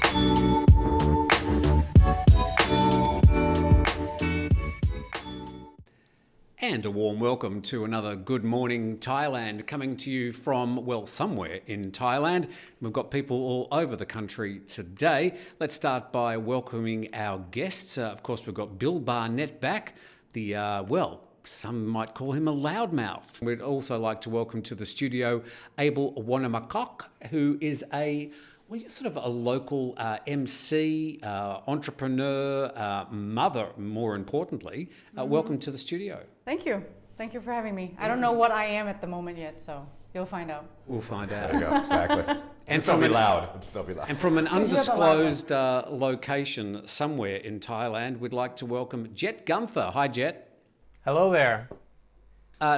And a warm welcome to another Good Morning Thailand, coming to you from, well, somewhere in Thailand. We've got people all over the country today. Let's start by welcoming our guests. Of course, we've got Bill Barnett back, some might call him a loudmouth. We'd also like to welcome to the studio Abel Wanamakok, who is sort of a local MC, entrepreneur, mother, more importantly. Welcome to the studio. Thank you. Thank you for having me. I don't know what I am at the moment yet, so you'll find out. We'll find out. There you go, exactly. And Just don't be loud. Just don't be loud. And from an undisclosed location somewhere in Thailand, we'd like to welcome Jet Gunther. Hi, Jet. Hello there.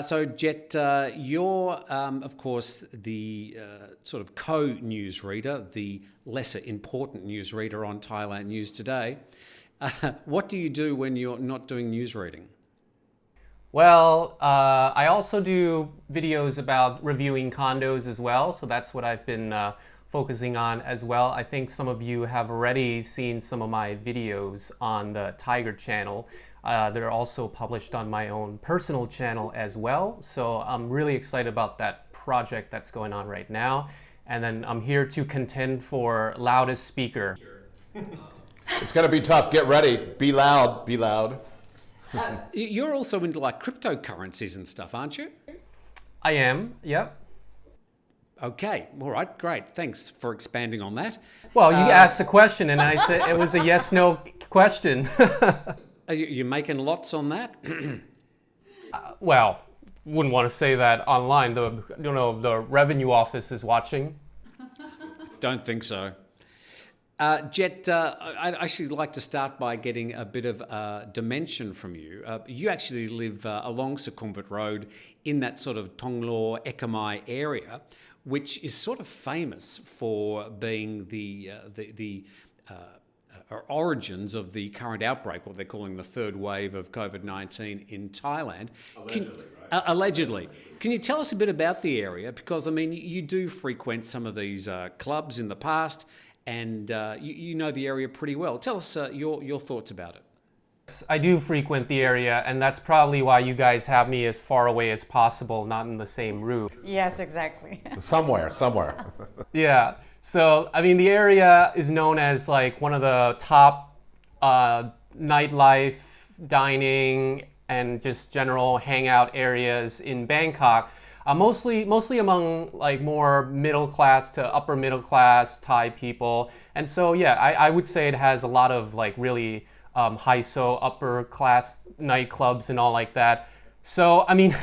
So, Jet, you're, of course, the sort of co-newsreader, the lesser important newsreader on Thailand News Today. What do you do when you're not doing news reading? Well, I also do videos about reviewing condos as well, so that's what I've been focusing on as well. I think some of you have already seen some of my videos on the Tiger channel. They're also published on my own personal channel as well, so I'm really excited about that project that's going on right now. And then I'm here to contend for loudest speaker. It's going to be tough. Get ready. Be loud. Be loud. You're also into like cryptocurrencies and stuff, aren't you? I am, yep. Okay, all right, great. Thanks for expanding on that. Well, you asked the question and I said it was a yes-no question. Are you making lots on that? Well, wouldn't want to say that online. The revenue office is watching. Don't think so. Jet, I'd actually like to start by getting a bit of dimension from you. You actually live along Sukhumvit Road in that sort of Tonglaw, Ekamai area, which is sort of famous for being the origins of the current outbreak, what they're calling the third wave of COVID-19 in Thailand. Allegedly, right? Allegedly. Can you tell us a bit about the area? Because, I mean, you do frequent some of these clubs in the past, and you know the area pretty well. Tell us your thoughts about it. I do frequent the area, and that's probably why you guys have me as far away as possible, not in the same room. Yes, exactly. Somewhere. Yeah. So, I mean, the area is known as like one of the top nightlife, dining, and just general hangout areas in Bangkok. Mostly among like more middle class to upper middle class Thai people. And so, yeah, I would say it has a lot of like really high-so upper class nightclubs and all like that. So, I mean,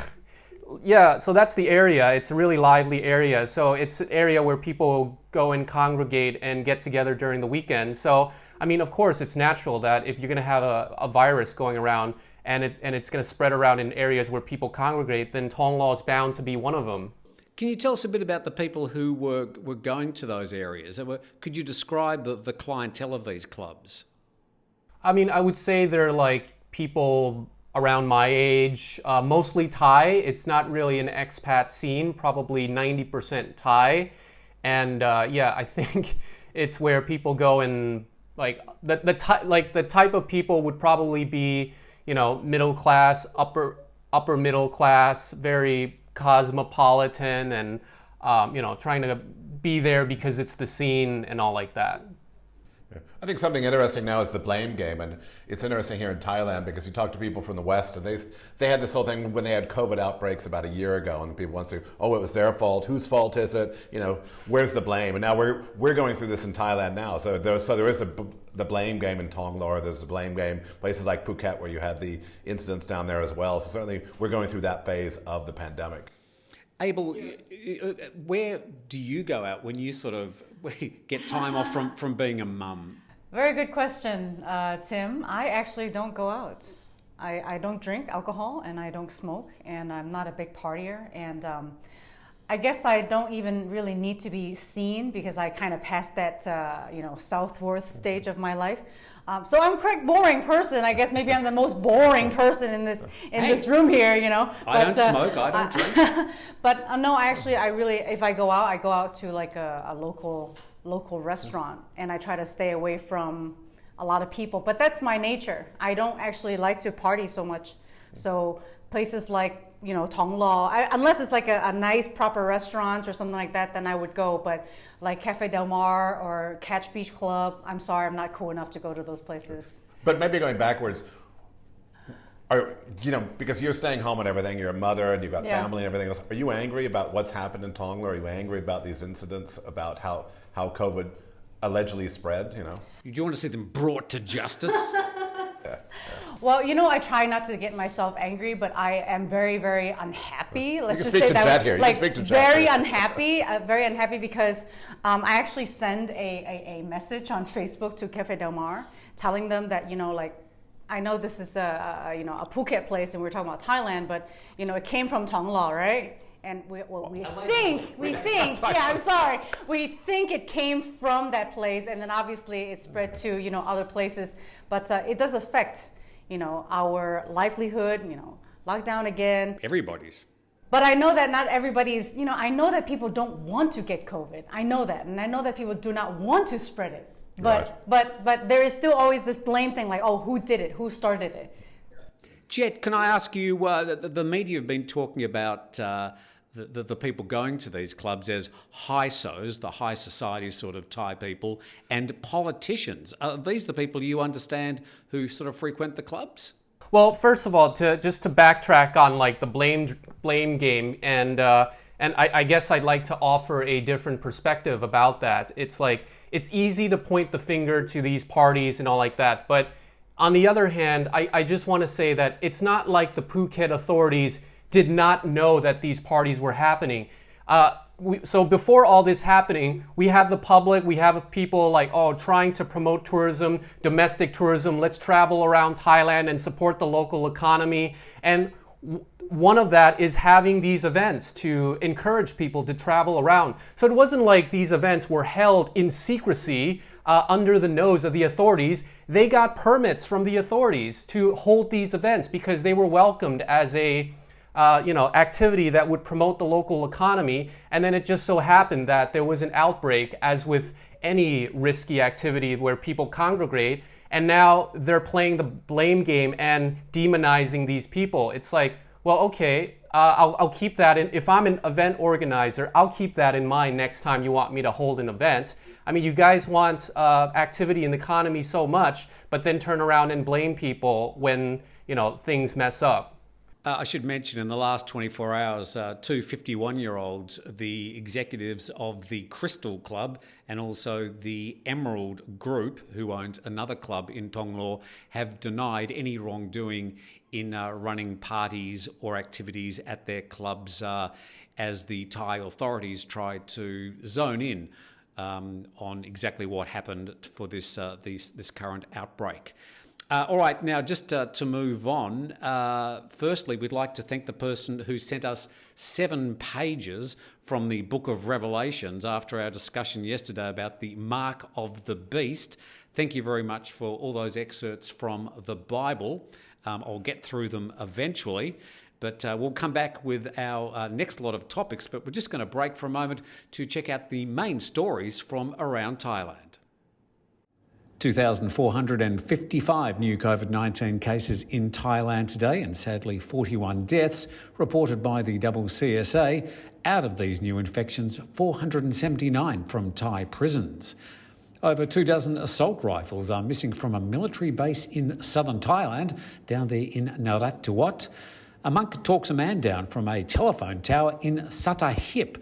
yeah, so that's the area. It's a really lively area. So it's an area where people go and congregate and get together during the weekend. So, I mean, of course, it's natural that if you're going to have a virus going around and it's going to spread around in areas where people congregate, then Tonglaw is bound to be one of them. Can you tell us a bit about the people who were going to those areas? Could you describe the clientele of these clubs? I mean, I would say they're like people around my age, mostly Thai. It's not really an expat scene, probably 90% Thai. And yeah, I think it's where people go and like the type of people would probably be, you know, middle class, upper middle class, very cosmopolitan, and you know, trying to be there because it's the scene and all like that. I think something interesting now is the blame game, and it's interesting here in Thailand because you talk to people from the West, and they had this whole thing when they had COVID outbreaks about a year ago, and people want to say, oh, it was their fault. Whose fault is it? You know, where's the blame? And now we're going through this in Thailand now. So there is the blame game in Tonglaw. There's the blame game places like Phuket where you had the incidents down there as well. So certainly we're going through that phase of the pandemic. Abel, where do you go out when you sort of get time off from being a mum? Very good question, Tim. I actually don't go out. I don't drink alcohol and I don't smoke, and I'm not a big partier, and I guess I don't even really need to be seen because I kind of passed that Southworth stage of my life. So I'm a quite boring person. I guess maybe I'm the most boring person in this room here, you know. I don't smoke, I don't drink. But no, I really, if I go out to like a local local restaurant, and I try to stay away from a lot of people. But that's my nature. I don't actually like to party so much. So places like, Tonglo, unless it's like a nice proper restaurant or something like that, then I would go. But like Cafe Del Mar or Catch Beach Club, I'm sorry, I'm not cool enough to go to those places. But maybe going backwards, because you're staying home and everything, you're a mother and you've got family and everything else. Are you angry about what's happened in Tonglo? Are you angry about these incidents, about how COVID allegedly spread? Do you want to see them brought to justice? Well, I try not to get myself angry, but I am very, very unhappy. Let's just speak say to that, Chet here. You can like, speak to Chet very here. unhappy because I actually send a message on Facebook to Cafe Del Mar, telling them that I know this is a Phuket place, and we're talking about Thailand, but it came from Tonglo, right? And we think, I'm sorry, we think it came from that place, and then obviously it spread to other places, but it does affect our livelihood. Lockdown again. Everybody's. But I know that not everybody's. I know that people don't want to get COVID. I know that, and I know that people do not want to spread it. But there is still always this blame thing, like, oh, who did it? Who started it? Jet, can I ask you, the media have been talking about the people going to these clubs as high-sos, the high society sort of Thai people, and politicians. Are these the people you understand who sort of frequent the clubs? Well, first of all, just to backtrack on like the blame game, and I guess I'd like to offer a different perspective about that. It's like, it's easy to point the finger to these parties and all like that, but on the other hand, I just want to say that it's not like the Phuket authorities did not know that these parties were happening. So before all this happening, we have the public, we have people like, trying to promote tourism, domestic tourism, let's travel around Thailand and support the local economy. And one of that is having these events to encourage people to travel around. So it wasn't like these events were held in secrecy under the nose of the authorities. They got permits from the authorities to hold these events because they were welcomed as a activity that would promote the local economy. And then it just so happened that there was an outbreak, as with any risky activity where people congregate, and now they're playing the blame game and demonizing these people. It's like, well, okay, I'll keep that in. If I'm an event organizer, I'll keep that in mind next time you want me to hold an event. I mean, you guys want activity in the economy so much, but then turn around and blame people when, things mess up. I should mention in the last 24 hours, two 51-year-olds, the executives of the Crystal Club and also the Emerald Group, who owns another club in Tonglo, have denied any wrongdoing in running parties or activities at their clubs as the Thai authorities tried to zone in on exactly what happened for this current outbreak. All right, now just to move on, firstly, we'd like to thank the person who sent us 7 pages from the Book of Revelations after our discussion yesterday about the mark of the beast. Thank you very much for all those excerpts from the Bible. I'll get through them eventually, but we'll come back with our next lot of topics, but we're just going to break for a moment to check out the main stories from around Thailand. 2,455 new COVID-19 cases in Thailand today, and sadly 41 deaths reported by the CSA. Out of these new infections, 479 from Thai prisons. Over 24 assault rifles are missing from a military base in southern Thailand, down there in Narathiwat. A monk talks a man down from a telephone tower in Sattahip.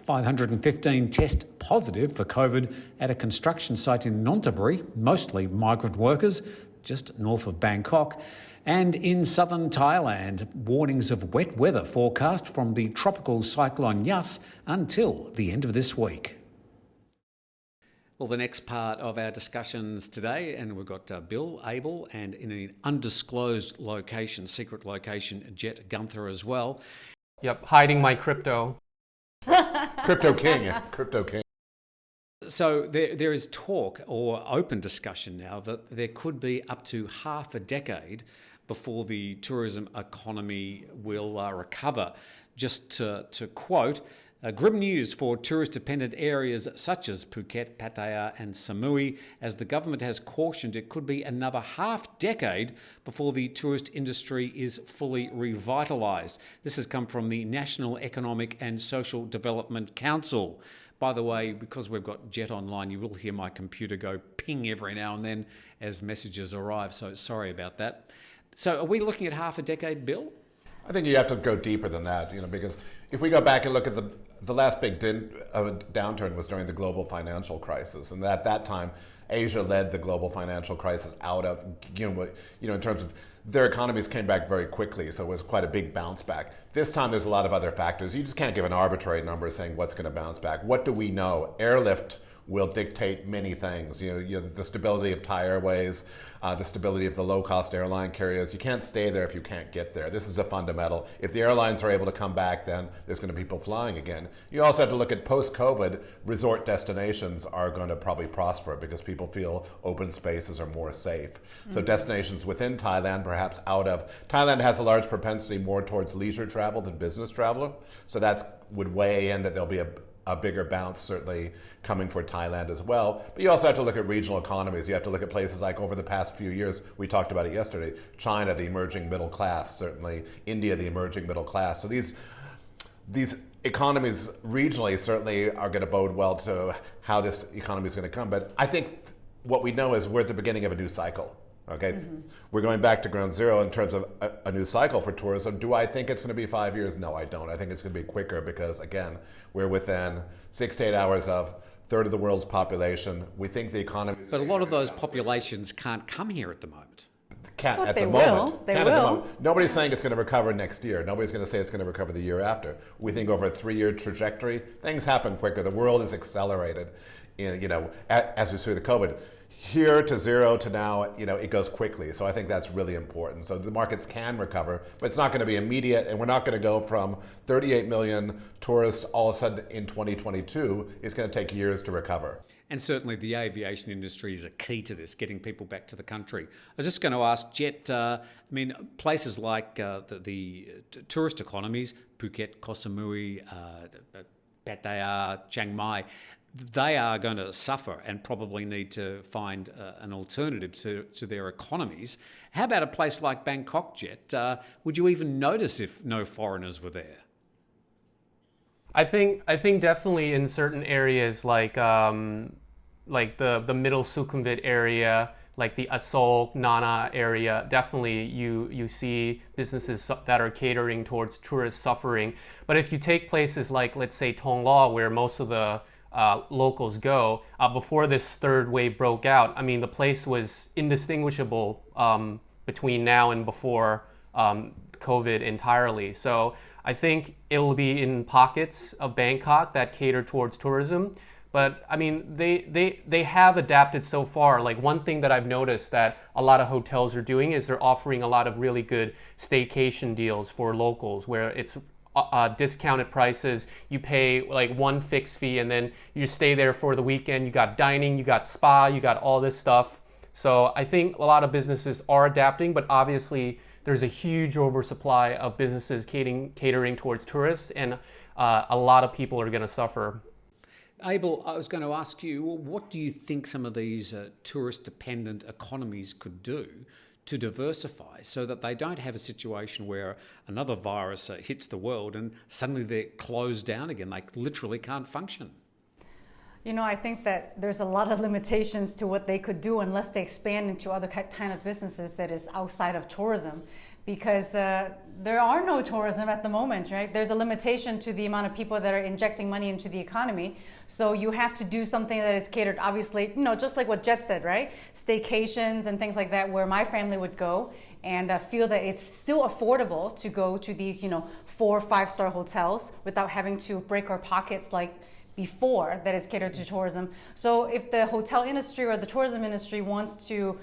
515 test positive for COVID at a construction site in Nonthaburi, mostly migrant workers, just north of Bangkok. And in southern Thailand, warnings of wet weather forecast from the tropical cyclone Yas until the end of this week. Well, the next part of our discussions today, and we've got Bill, Abel, and in an undisclosed location, secret location, Jet Gunther as well. Yep, hiding my crypto. Crypto King, yeah. Crypto King. So there is talk or open discussion now that there could be up to half a decade before the tourism economy will recover. Just to quote, Grim news for tourist-dependent areas such as Phuket, Pattaya and Samui, as the government has cautioned it could be another half-decade before the tourist industry is fully revitalised. This has come from the National Economic and Social Development Council. By the way, because we've got Jet online, you will hear my computer go ping every now and then as messages arrive, so sorry about that. So are we looking at half a decade, Bill? I think you have to go deeper than that, because if we go back and look at the last big downturn was during the global financial crisis, and at that time, Asia led the global financial crisis out of, in terms of their economies came back very quickly, so it was quite a big bounce back. This time, there's a lot of other factors. You just can't give an arbitrary number saying what's going to bounce back. What do we know? Airlift will dictate many things. The stability of Thai Airways, the stability of the low-cost airline carriers. You can't stay there if you can't get there. This is a fundamental. If the airlines are able to come back, then there's going to be people flying again. You also have to look at post-COVID, resort destinations are going to probably prosper because people feel open spaces are more safe. So destinations within Thailand, perhaps out of. Thailand has a large propensity more towards leisure travel than business travel. So that would weigh in that there'll be a bigger bounce certainly coming for Thailand as well. But you also have to look at regional economies. You have to look at places like over the past few years, we talked about it yesterday, China, the emerging middle class, certainly India, the emerging middle class. So these economies regionally certainly are going to bode well to how this economy is going to come. But I think what we know is we're at the beginning of a new cycle. Okay, we're going back to ground zero in terms of a new cycle for tourism. Do I think it's going to be 5 years? No, I don't. I think it's going to be quicker because, again, we're within 6 to 8 hours of a third of the world's population. We think the economy. But a lot of those populations can't come here at the moment. Can't But at they the will. moment. They Can't at the will. moment. Nobody's saying it's going to recover next year. Nobody's going to say it's going to recover the year after. We think over a 3-year trajectory, things happen quicker. The world is accelerated, as we see the COVID. Here to zero to now, it goes quickly. So I think that's really important. So the markets can recover, but it's not going to be immediate. And we're not going to go from 38 million tourists all of a sudden in 2022. It's going to take years to recover. And certainly the aviation industry is a key to this, getting people back to the country. I was just going to ask Jet, places like the tourist economies, Phuket, Koh Samui, Pattaya, Chiang Mai, they are going to suffer and probably need to find an alternative to their economies. How about a place like Bangkok, Jet? Would you even notice if no foreigners were there? I think definitely in certain areas like the middle Sukhumvit area, like the Asok, Nana area, definitely you see businesses that are catering towards tourists suffering. But if you take places like, let's say, Thong Lo, where most of the locals go, before this third wave broke out, the place was indistinguishable between now and before COVID entirely. So I think it'll be in pockets of Bangkok that cater towards tourism. But they have adapted so far. Like one thing that I've noticed that a lot of hotels are doing is they're offering a lot of really good staycation deals for locals where it's discounted prices. You pay like one fixed fee and then you stay there for the weekend. You got dining, you got spa, you got all this stuff. So I think a lot of businesses are adapting, but obviously there's a huge oversupply of businesses catering towards tourists, and a lot of people are going to suffer. Abel, I was going to ask you, what do you think some of these tourist-dependent economies could do to diversify so that they don't have a situation where another virus hits the world and suddenly they're closed down again? They literally can't function. I think that there's a lot of limitations to what they could do unless they expand into other kind of businesses that is outside of tourism, because there are no tourism at the moment, right? There's a limitation to the amount of people that are injecting money into the economy. So you have to do something that is catered, obviously, just like what Jet said, right? Staycations and things like that, where my family would go and feel that it's still affordable to go to these, 4 or 5-star hotels without having to break our pockets like before that is catered to tourism. So if the hotel industry or the tourism industry wants to,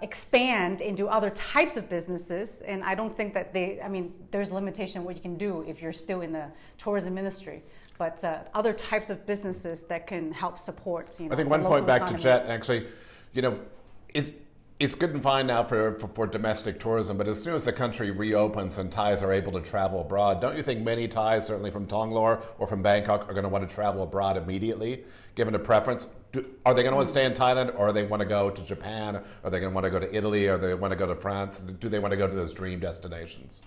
expand into other types of businesses, and I don't think that there's a limitation what you can do if you're still in the tourism industry, but other types of businesses that can help support, I think one point back to Jet, actually, it's good and fine now for domestic tourism, but as soon as the country reopens and Thais are able to travel abroad, don't you think many Thais, certainly from Tonglor or from Bangkok, are going to want to travel abroad immediately, given a preference? Are they going to want to stay in Thailand, or are they want to go to Japan? Are they going to want to go to Italy? Or they want to go to France? Do they want to go to those dream destinations?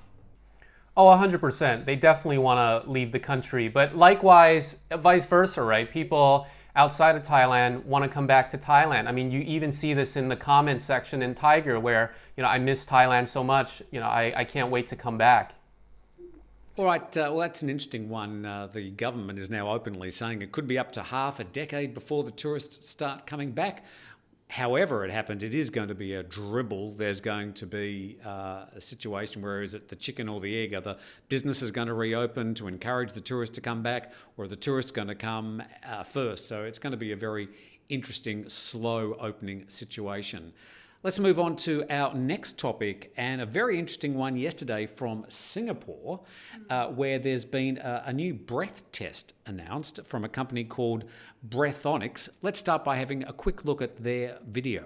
Oh, 100%. They definitely want to leave the country. But likewise, vice versa, right? People outside of Thailand want to come back to Thailand. I mean, you even see this in the comment section in Tiger where, I miss Thailand so much, I can't wait to come back. All right, well, that's an interesting one. The government is now openly saying it could be up to half a decade before the tourists start coming back. However it happened, it is going to be a dribble. There's going to be a situation where is it the chicken or the egg? Are the businesses going to reopen to encourage the tourists to come back, or are the tourists going to come first? So it's going to be a very interesting, slow opening situation. Let's move on to our next topic, and a very interesting one yesterday from Singapore, where there's been a new breath test announced from a company called Breathonics. Let's start by having a quick look at their video.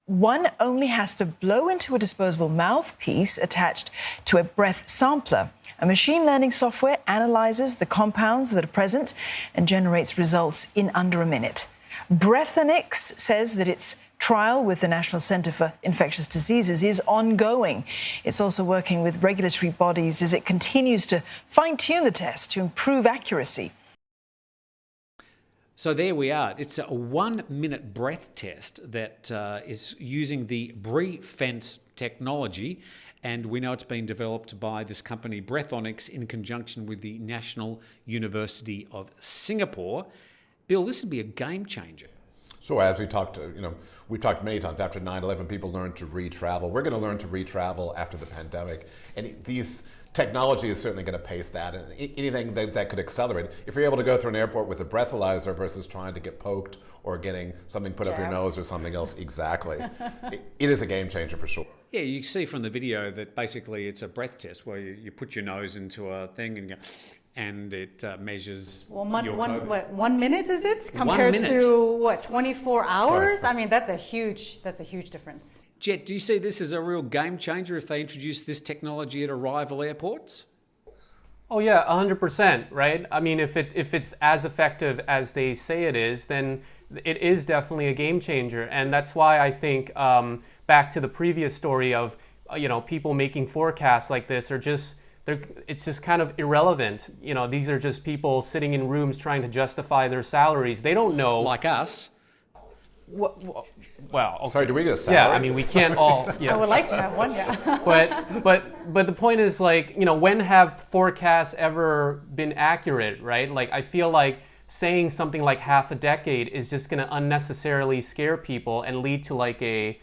One only has to blow into a disposable mouthpiece attached to a breath sampler. A machine learning software analyzes the compounds that are present and generates results in under a minute. Breathonics says that its trial with the National Centre for Infectious Diseases is ongoing. It's also working with regulatory bodies as it continues to fine-tune the test to improve accuracy. So there we are. It's a 1-minute breath test that is using the BreFence technology, and we know it's been developed by this company Breathonics in conjunction with the National University of Singapore. Bill, this would be a game changer. So as we talked, we've talked many times after 9/11, people learned to re-travel. We're going to learn to re-travel after the pandemic, and these technology is certainly going to pace that, and anything that could accelerate. If you're able to go through an airport with a breathalyzer versus trying to get poked or getting something put up your nose or something else, exactly, it is a game changer for sure. Yeah, you see from the video that basically it's a breath test where you put your nose into a thing and it measures your COVID. 1 minute is it compared to 24 hours? I mean, that's a huge difference. Jet, do you see this as a real game changer if they introduce this technology at arrival airports? Oh yeah, 100%, right? I mean, if it's as effective as they say it is, then it is definitely a game changer, and that's why I think back to the previous story of people making forecasts like this it's just kind of irrelevant. These are just people sitting in rooms trying to justify their salaries. They don't know. Like us. Well, okay. Sorry, do we get a salary? Yeah, I mean, we can't all. Yeah. I would like to have one, yeah. But the point is, when have forecasts ever been accurate, right? Like, I feel like saying something like half a decade is just going to unnecessarily scare people and lead to a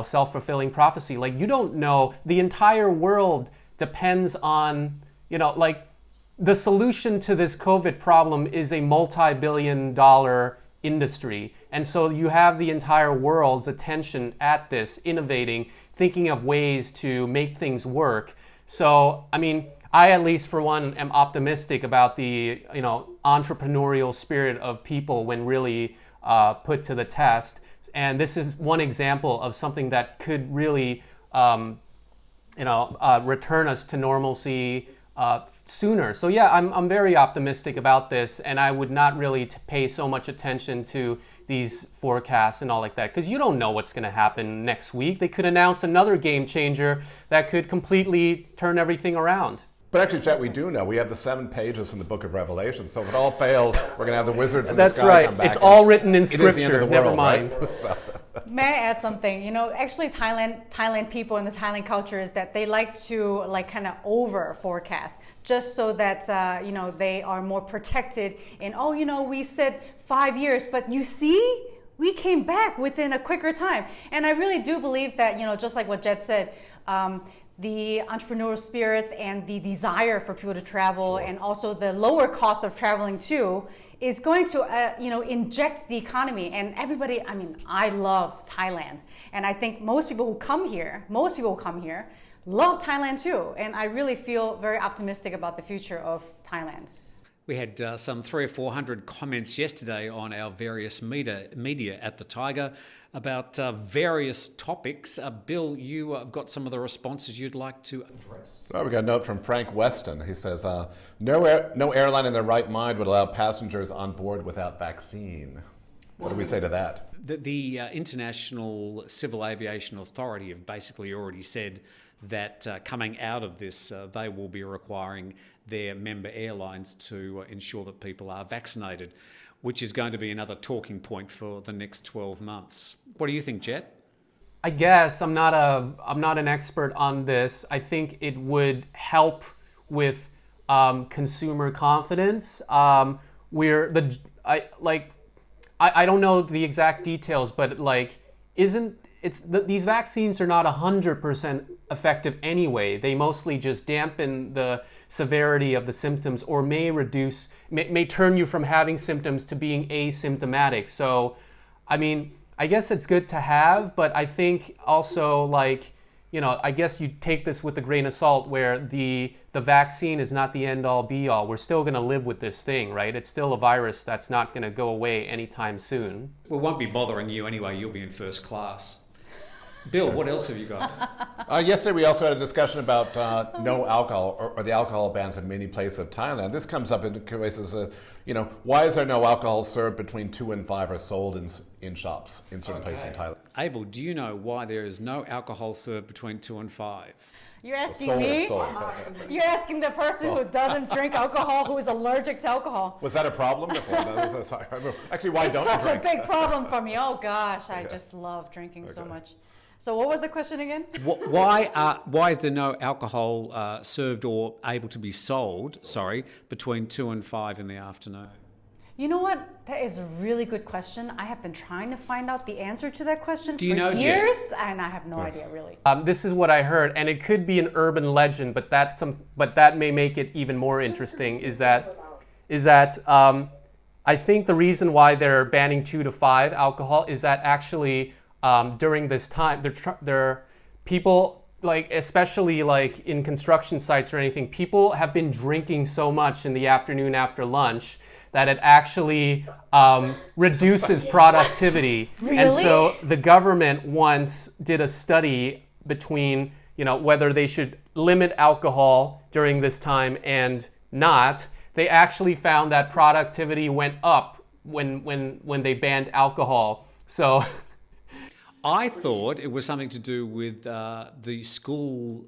self-fulfilling prophecy. Like, you don't know. The entire world depends on, the solution to this COVID problem is a multi-billion-dollar industry. And so you have the entire world's attention at this, innovating, thinking of ways to make things work. So, I mean, I at least for one am optimistic about the, entrepreneurial spirit of people when really put to the test. And this is one example of something that could really, return us to normalcy sooner. So yeah, I'm very optimistic about this, and I would not really pay so much attention to these forecasts and all like that, because you don't know what's going to happen next week. They could announce another game changer that could completely turn everything around. But actually, Chet, we do know. We have the 7 pages in the book of Revelation. So if it all fails, we're going to have the wizard from the That's sky right. come back. It's all written in scripture. It is the end of the Never world, mind. Right? May I add something? Actually Thailand people and the Thailand culture is that they like to kind of over forecast just so that they are more protected in, we said 5 years, but you see, we came back within a quicker time. And I really do believe that, just like what Jet said, the entrepreneurial spirit and the desire for people to travel, and also the lower cost of traveling too, is going to inject the economy. And everybody, I love Thailand, and I think most people who come here love Thailand too. And I really feel very optimistic about the future of Thailand. We had some 300 or 400 comments yesterday on our various media at the Tiger about various topics. Bill, you have got some of the responses you'd like to address. Well, we got a note from Frank Weston. He says, no airline in their right mind would allow passengers on board without vaccine. What do we say to that? The International Civil Aviation Authority have basically already said that coming out of this, they will be requiring their member airlines to ensure that people are vaccinated, which is going to be another talking point for the next 12 months. What do you think, Jet? I guess I'm not an expert on this. I think it would help with consumer confidence. I don't know the exact details, but these vaccines are not 100% effective anyway. They mostly just dampen the severity of the symptoms, or may turn you from having symptoms to being asymptomatic. So, I mean, I guess it's good to have, but I think also I guess you take this with a grain of salt, where the vaccine is not the end all be all. We're still going to live with this thing, right? It's still a virus that's not going to go away anytime soon. Well, it won't be bothering you anyway. You'll be in first class. Bill, what else have you got? Yesterday we also had a discussion about no alcohol or the alcohol bans in many places of Thailand. This comes up in cases, why is there no alcohol served between 2 and 5 or sold in shops in certain places in Thailand? Abel, do you know why there is no alcohol served between 2 and 5? You're asking me? You're asking the person who doesn't drink alcohol, who is allergic to alcohol. Was that a problem before? Actually, why don't you It's such drink? a big problem for me. Oh gosh, I just love drinking so much. So what was the question again? Why is there no alcohol served or able to be sold, between 2 and 5 in the afternoon? You know what? That is a really good question. I have been trying to find out the answer to that question for know, years, and I have no idea, really. This is what I heard, and it could be an urban legend, but that may make it even more interesting. Is that I think the reason why they're banning 2 to 5 alcohol is that actually during this time, they're people, especially in construction sites or anything, people have been drinking so much in the afternoon after lunch that it actually reduces productivity. Really? And so the government once did a study between, whether they should limit alcohol during this time and not. They actually found that productivity went up when they banned alcohol. So I thought it was something to do with the school,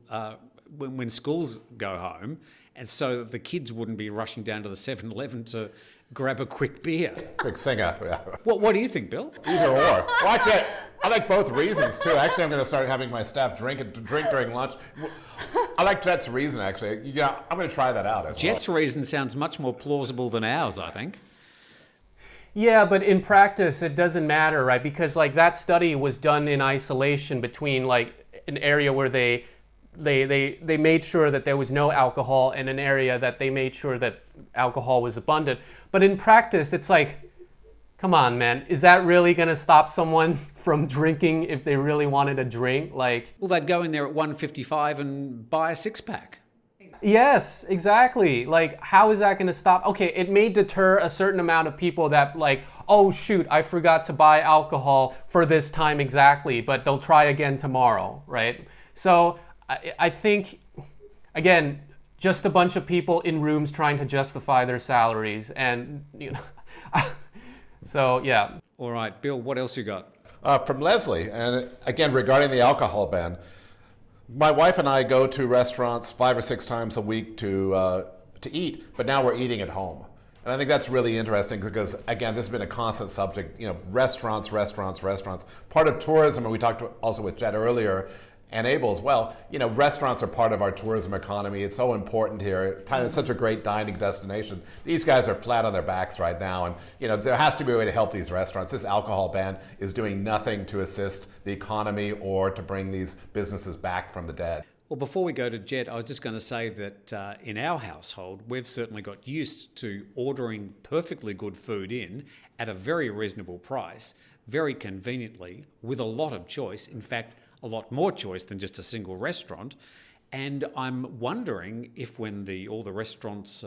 when schools go home, and so that the kids wouldn't be rushing down to the 7-Eleven to grab a quick beer. Quick singer. Yeah. What do you think, Bill? Either or. Well, actually, I like both reasons too. Actually, I'm going to start having my staff drink during lunch. I like Jet's reason, actually. I'm going to try that out as Jet's reason sounds much more plausible than ours, I think. yeah, but in practice, it doesn't matter, right? Because that study was done in isolation between an area where they made sure that there was no alcohol and an area that they made sure that alcohol was abundant. But in practice, it's come on, man, is that really going to stop someone from drinking if they really wanted a drink? Well, they'd go in there at 1:55 and buy a 6-pack. Yes, exactly. How is that going to stop? Okay, it may deter a certain amount of people that oh shoot, I forgot to buy alcohol for this time exactly, but they'll try again tomorrow, right? So I think, again, just a bunch of people in rooms trying to justify their salaries, and so yeah. All right, Bill, what else you got? From Leslie, and again regarding the alcohol ban. My wife and I go to restaurants 5 or 6 times a week to eat, but now we're eating at home. And I think that's really interesting because, again, this has been a constant subject, restaurants. Part of tourism, and we talked also with Jet earlier, and Abel as well, restaurants are part of our tourism economy. It's so important here. Thailand's such a great dining destination. These guys are flat on their backs right now, and there has to be a way to help these restaurants. This alcohol ban is doing nothing to assist the economy or to bring these businesses back from the dead. Well, before we go to Jet, I was just going to say that in our household, we've certainly got used to ordering perfectly good food in at a very reasonable price, very conveniently, with a lot of choice. In fact, a lot more choice than just a single restaurant. And I'm wondering if when all the restaurants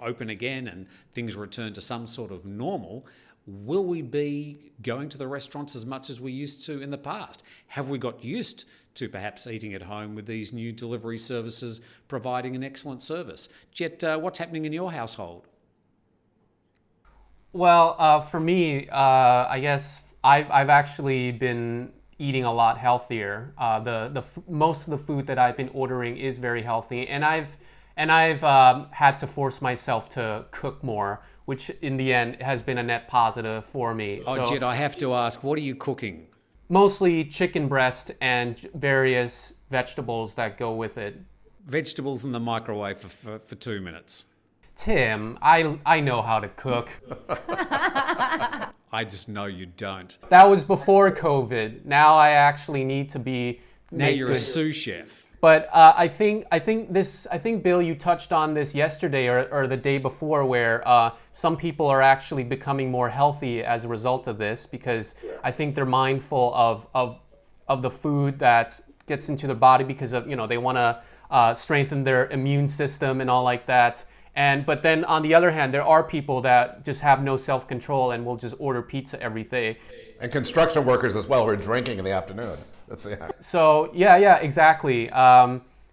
open again and things return to some sort of normal, will we be going to the restaurants as much as we used to in the past? Have we got used to perhaps eating at home with these new delivery services providing an excellent service? Jet, what's happening in your household? Well, for me, I guess I've actually been eating a lot healthier. Most of the food that I've been ordering is very healthy, and I've had to force myself to cook more, which in the end has been a net positive for me. Oh, Jet, I have to ask, what are you cooking? Mostly chicken breast and various vegetables that go with it. Vegetables in the microwave for 2 minutes. Tim, I know how to cook. I just know you don't. That was before COVID. Now I actually need to be. Now you're a sous chef. But I think Bill, you touched on this yesterday or the day before, where some people are actually becoming more healthy as a result of this, because I think they're mindful of the food that gets into their body, because of, they want to strengthen their immune system and all like that. But then on the other hand, there are people that just have no self-control and will just order pizza every day. And construction workers as well who are drinking in the afternoon. So yeah, exactly.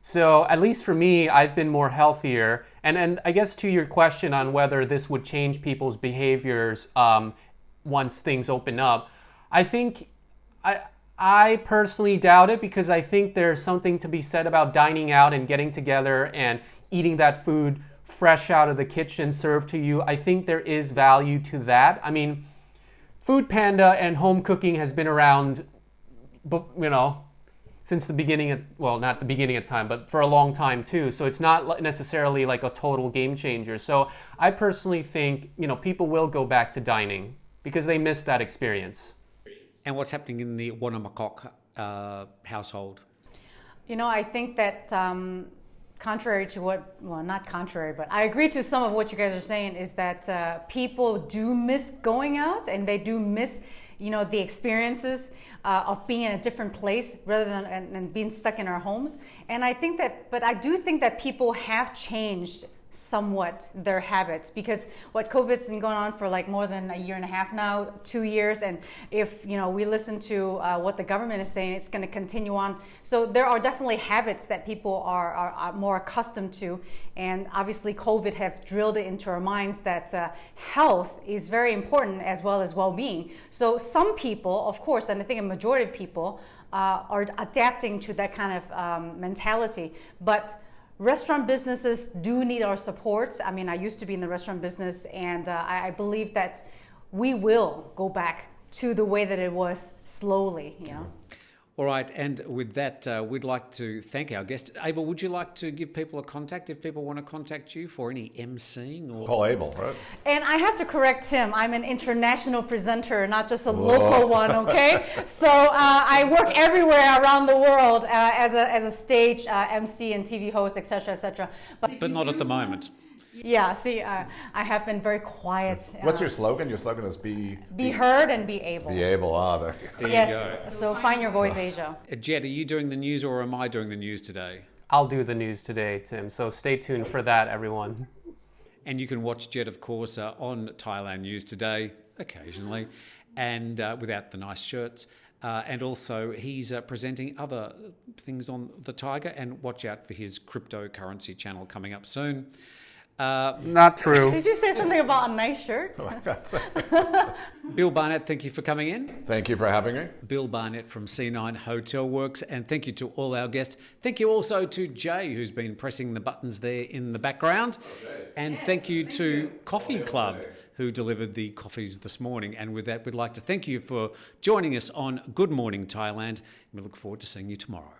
So at least for me, I've been more healthier. And I guess to your question on whether this would change people's behaviors once things open up, I think I personally doubt it, because I think there's something to be said about dining out and getting together and eating that food fresh out of the kitchen served to you. I think there is value to that. I mean, Food Panda and home cooking has been around, since the beginning of, well, not the beginning of time, but for a long time too. So it's not necessarily like a total game changer. So I personally think, people will go back to dining because they miss that experience. And what's happening in the Wanamakok household? I think that contrary to not contrary, but I agree to some of what you guys are saying, is that people do miss going out, and they do miss, the experiences of being in a different place rather than and being stuck in our homes. And I do think that people have changed somewhat their habits, because COVID's been going on for like more than a year and a half now, 2 years, and if we listen to what the government is saying, it's going to continue on. So there are definitely habits that people are more accustomed to, and obviously COVID have drilled it into our minds that health is very important as well as well-being. So some people, of course, and I think a majority of people are adapting to that kind of mentality, but restaurant businesses do need our support. I mean, I used to be in the restaurant business, and I believe that we will go back to the way that it was slowly, All right, and with that, we'd like to thank our guest. Abel, would you like to give people a contact if people want to contact you for any emceeing? Call Abel, right? And I have to correct him. I'm an international presenter, not just a local one, okay? So I work everywhere around the world as a stage MC and TV host, etc., etc. But not at the moment. Yeah, see, I have been very quiet. What's your slogan? Your slogan is be heard and be able. Be able. There yes. you go. So find your voice, Asia. Jet, are you doing the news or am I doing the news today? I'll do the news today, Tim. So stay tuned for that, everyone. And you can watch Jet, of course, on Thailand News Today occasionally, and without the nice shirts. And also, he's presenting other things on the Tiger, and watch out for his cryptocurrency channel coming up soon. Not true. Did you say something about a nice shirt? Bill Barnett, thank you for coming in. Thank you for having me. Bill Barnett from C9 Hotel Works, and thank you to all our guests. Thank you also to Jay, who's been pressing the buttons there in the background. Okay. And thank you to Coffee Club, who delivered the coffees this morning. And with that, we'd like to thank you for joining us on Good Morning Thailand. We look forward to seeing you tomorrow.